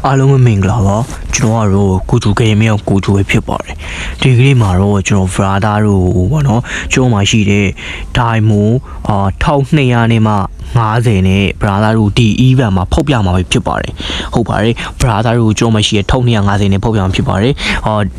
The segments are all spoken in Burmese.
အားလုံးမင်္ဂလာပါကျွန်တော်ကတော့ကိုသူကရင်မြောက်ကိုသူပဲဖြစ်ပါတယ်ဒီကနေ့မှာတော့ကျွန်တော် Vrada တို့ပေါ့နော်ကျွန်တော်မှရှိတဲ့ Diamond 1200နဲ့မှ50နဲ့ Vrada တို့ဒီ event မှာဖောက်ပြမှာပဲဖြစ်ပါတယ်ဟုတ်ပါတယ် Vrada တို့ကျွန်တော်မှရှိတဲ့1250နဲ့ဖောက်ပြမှာဖြစ်ပါတယ်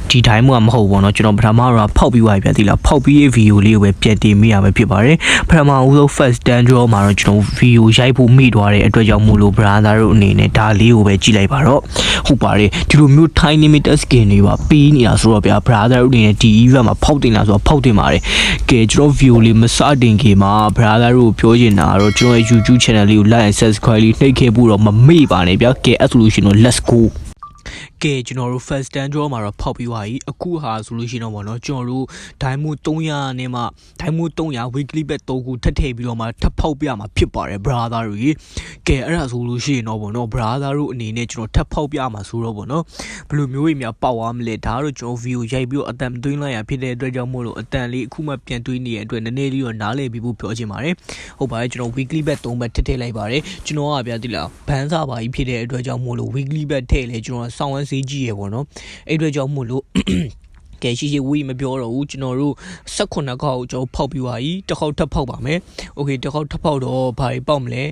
ဒီ Diamond ကမဟုတ်ဘူးเนาะကျွန်တော်ပထမတော့ဖောက်ပြီးသွားပြီဗျာဒီလားဖောက်ပြီး video လေးကိုပဲပြန်တင်မိရမှာဖြစ်ပါတယ်ပထမဦးဆုံး first stand draw မှာတော့ကျွန်တော် video ရိုက်ဖို့မိသွားတဲ့အတွက်ကြောင့်မို့လို့ Vrada တို့အနေနဲ့ဒါလေးကိုပဲကြည့်လိုက်ပါတော့ဟုတ်ပါတယ်ဒီလိုမျိုး tiny limited skin တွေပါပေးနေတာဆိုတော့ဗျာ Brother တို့အနေနဲ့ဒီ event မှာဖောက်တင်လာဆိုတော့ဖောက်တင်ပါတယ်ကဲကျွန်တော် view လေးမစတင်ခင်မှာ Brother တို့ပြောချင်တာတော့ကျွန်တော်ရဲ့ YouTube channel လေးကို like and subscribe လေးနှိပ်ခဲ့ဖို့တော့မမေ့ပါနဲ့ဗျာကဲအဲ့ဆိုလို့ရှိရင်တော့ let's goကဲကျွန်တော်တို့ first stand draw မှာတော့ဖောက်ပြီးသွားပြီအခုဟာဆိုလို့ရှိရင်တော့ဗောနော်ကျွန်တော်တို့ Diamond 300နဲ့မှ Diamond 300 weekly bet 3ခုထပ်ထည့်ပြီးတော့မှထပ်ဖောက်ပြမှာဖြစ်ပါတယ် brother တို့ကြီးကဲအဲ့ဒါဆိုလို့ရှိရင်တော့ဗောနော် brother တို့အနေနဲ့ကျွန်တော်ထပ်ဖောက်ပြမှာဆိုတော့ဗောနော်ဘယ်လိုမျိုးကြီးများပေါက်သွားမလဲဒါကတော့ကျွန်တော် view ရိုက်ပြီးတော့အတန်သွင်းလိုက်ရဖြစ်တဲ့အတွက်ကြောင့်မို့လို့အတန်လေးအခုမှပြန်သွင်းနေတဲ့အတွက်နည်းနည်းလေးတော့နားလည်ပြီးဖို့ပြောချင်ပါတယ်ဟုတ်ပါတယ်ကျွန်တော် weekly bet 3 bet ထည့်လိုက်ပါတယ်ကျွန်တော်ကဗျာဒီလားဘန်းစာပါကြီးဖြစ်တဲ့အတွက်ကြောင့်မို့လို့ weekly bet ထည့်လေကျွန်တော်ဆောင်းဝမ်းစေးကြီးရပေါ့နော်အဲ့အတွက်ကြောင့်မို့လို့ကဲရှိဝီမပြောတော့ဘူးကျွန်တော်တို့18ခေါက်ကျွန်တော်ဖောက်ပြီးပါပြီတစ်ခေါက်ထပ်ဖောက်ပါမယ်โอเคတစ်ခေါက်ထပ်ဖောက်တော့ဘာကြီးပေါက်မလဲ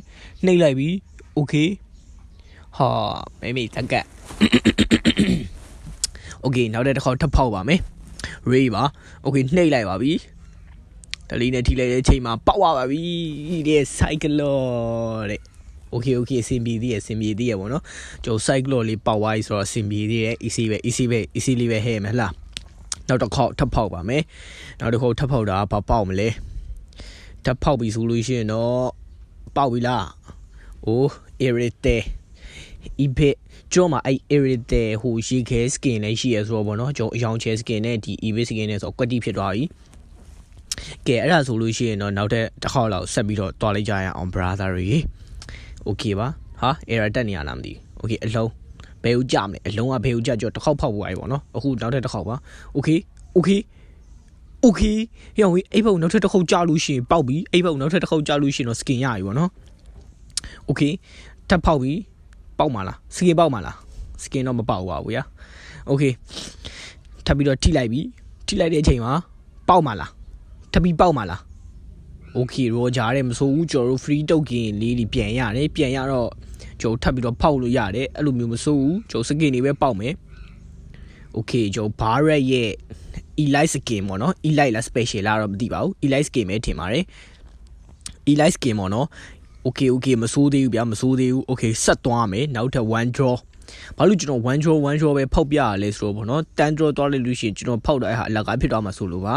နှိပ်လိုက်ပြီโอเคဟာမိတက်ကโอเคနောက်တစ်ခေါက်ထပ်ဖောက်ပါမယ် ready ပါโอเคနှိပ်လိုက်ပါပြီတလီနဲ့ထိလိုက်တဲ့အချိန်မှာပေါက်သွားပါပြီဒီ cycle တဲ့โอเคအဆင်ပြေသေးရပေါ့နော်ကျွန်တော် cycle လေးပေါက်သွားပြီဆိုတော့အဆင်ပြေသေးတယ် easy လေးပဲဟဲ့မယ်ဟလားနောက်တစ်ခေါက်ထပ်ဖောက်ပါမယ်နောက်တစ်ခေါက်ထပ်ဖောက်တာဘာပေါက်မလဲထပ်ဖောက်ပြီဆိုလို့ရှိရင်တော့ပေါက်ပြီလားအိုး irrite ebit ကျွန်တော်မှာအဲ့ irrite ဟိုရှိခဲ skin လေးရှိရဆိုတော့ဗောနော်ကျွန်တော်အယောင်ချဲ skin နဲ့ဒီ ebit skin နဲ့ဆိုတော့ကွက်တိဖြစ်သွားပြီကဲအဲ့ဒါဆိုလို့ရှိရင်တော့နောက်တစ်ခေါက်လောက်ဆက်ပြီးတော့တွားလိုက်ကြရအောင် brother တွေโอเคပါဟာ error တက်နေရလားမသိဘူးโอเคအလုံးဘယ်ဦးကြမလဲအလုံးကဘယ်ဦးကြကြောတစ်ခေါက်ဖောက်ဖို့ရပြီပေါ့နော်အခုနောက်ထပ်တစ်ခေါက်ပါโอเคရောအိဘုံနောက်ထပ်တစ်ခေါက်ကြလို့ရှိရင်ပေါက်ပြီအိဘုံနောက်ထပ်တစ်ခေါက်ကြလို့ရှိရင်တော့ skin ရပြီပေါ့နော်โอเคထပ်ဖောက်ပြီပေါက်မှာလား skin ပေါက်မှာလား skin တော့မပေါက်ပါဘူးဗျာโอเคထပ်ပြီးတော့ထိလိုက်ပြီထိလိုက်တဲ့အချိန်မှာပေါက်မှာလားထပ်ပြီးပေါက်မှာလားโอเคရောဂျာတဲ့မဆိုဘူးကျွန်တော်တို့ free token လေးတွေပြန်ရတယ်ပြန်ရတော့ကျွန်တော်ထပ်ပြီးတော့ဖောက်လို့ရတယ်အဲ့လိုမျိုးမဆိုဘူးကျွန်တော် skin တွေပဲပေါက်မယ်โอเคကျွန်တော် Barret ရဲ့ Elite skin ပေါ့နော် Elite လား special လားတော့မသိပါဘူး Elite skin ပဲထင်ပါတယ် Elite skin ပေါ့နော်โอเคမဆိုးသေးဘူးဗျာမဆိုးသေးဘူးโอเคဆက်သွားမယ်နောက်ထပ် one draw ဘာလို့ကျွန်တော် one draw ပဲဖောက်ပြရလဲဆိုတော့ပေါ့နော်10 draw သွားလိုက်လို့ရှိရင်ကျွန်တော်ဖောက်တဲ့ဟာအလကားဖြစ်သွားမှာဆိုလို့ပါ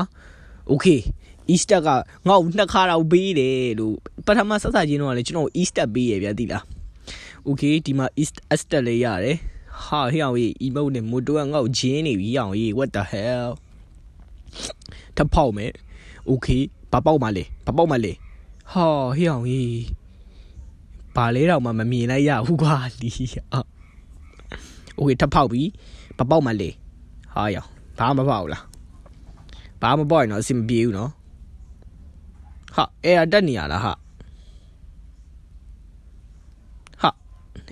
โอเคEaster ကငါ့ကိုနှစ်ခါတော့ပေးတယ်လို့ပထမဆက်ချင်းတော့လည်းကျွန်တော် Easter ပေးရဗျာသိလား Okay ဒီမှာ Easter လေးရတယ်ဟာဟေ့အောင်ကြီး emote နဲ့ moto ကငါ့ကိုဂျင်းနေပြီအောင်ကြီး what the hell ထပ်ဖောက်မယ် Okay ဘာပေါက်မှလဲဟာဟေ့အောင်ကြီးဘာလဲတော့မှမမြင်လိုက်ရဘူးကွာလီOkay ထပ်ဖောက်ပြီဘာပေါက်မှလဲဟာရောဘာမပေါက်လားဘာမပေါက်ရင်တော့အဆင်မပြေဘူးနော်ဟာအဲ့ဒါတက်နေရလားဟာ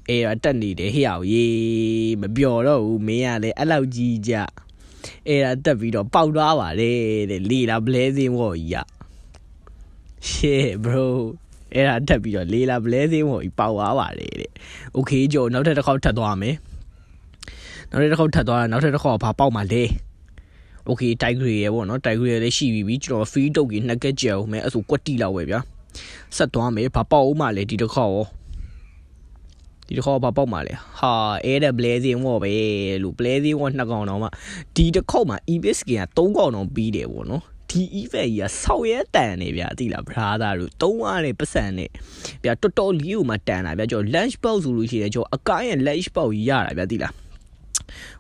အဲ့ဒါတက်နေတယ်ဟေ့အောင်ရေးမပြောတော့ဘူးမင်းကလည်းအဲ့လောက်ကြီးကြအဲ့ဒါတက်ပြီးတော့ပေါက်သွားပါတယ်တဲ့လေလာ blazing ဝေါ်ကြီးอ่ะ shit bro အဲ့ဒါတက်ပြီးတော့လေလာ blazing ဝေါ်ကြီးပေါက်သွားပါတယ်တဲ့ okay ကြောနောက်ထပ်တစ်ခေါက်ထပ်သွားမယ်နောက်ထပ်တစ်ခေါက်ထပ်သွားတာနောက်ထပ်တစ်ခေါက်ဘာပေါက်မှလဲโอเคတိုက်ဂရီရပေါ့နော်တိုက်ဂရီရလည်းရှိပြီကျွန်တော် free တုတ်ကြီးနှစ်ကက်ကြံအောင်မယ်အဲ့ဆိုကွက်တီလောက်ပဲဗျာဆက်သွားမယ်ဘာပေါက်အောင်မှလဲဒီတစ်ခေါက်ဘာပေါက်မှလဲဟာအဲ့ဒါ blazing ဝေါ်ပဲလို့ blazing ဝေါ်နှစ်ကောင်တော့မှဒီတစ်ခေါက်မှာ ebit skin က3ကောင်တော့ပြီးတယ်ပေါ့နော်ဒီ event ကြီးကဆောက်ရဲတန်နေဗျာသိလား brother တို့3ရတဲ့ပတ်စံနဲ့ဗျာတော်တော်လေးကိုမှတန်တာဗျာကျွန်တော် lunch box ဆိုလို့ရှိရင်ကျွန်တော်အကိုင်းရဲ့ lunch box ကြီးရတာဗျာသိလား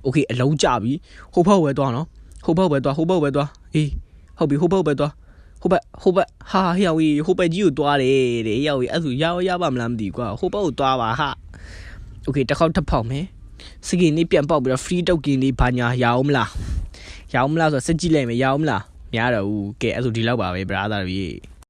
โอเคအလုံးကြပြီဟိုဘက်ဝဲသွားနော်ဟိုဘက်ပဲသွားအေးဟုတ်ပြီဟိုဘက်ပဲသွားဟိုဘက်ဟာဟေ့ရောက်ကြီးဟိုဘက်ကြီးကိုသွားတယ်တဲ့ဟေ့ရောက်ကြီးအဲ့ဆိုရပါမလားမသိဘူးကွာဟိုဘက်ကိုသွားပါဟာโอเคတစ်ခေါက်ထပ်ဖောက်မယ်စကင်လေးပြန်ပေါက်ပြီးတော့ free token လေးဘာညာရအောင်မလားဆိုစကြည့်လိုက်မယ်ရအောင်မလားမရတော့ဘူးကဲအဲ့ဆိုဒီလောက်ပါပဲ brother ကြီး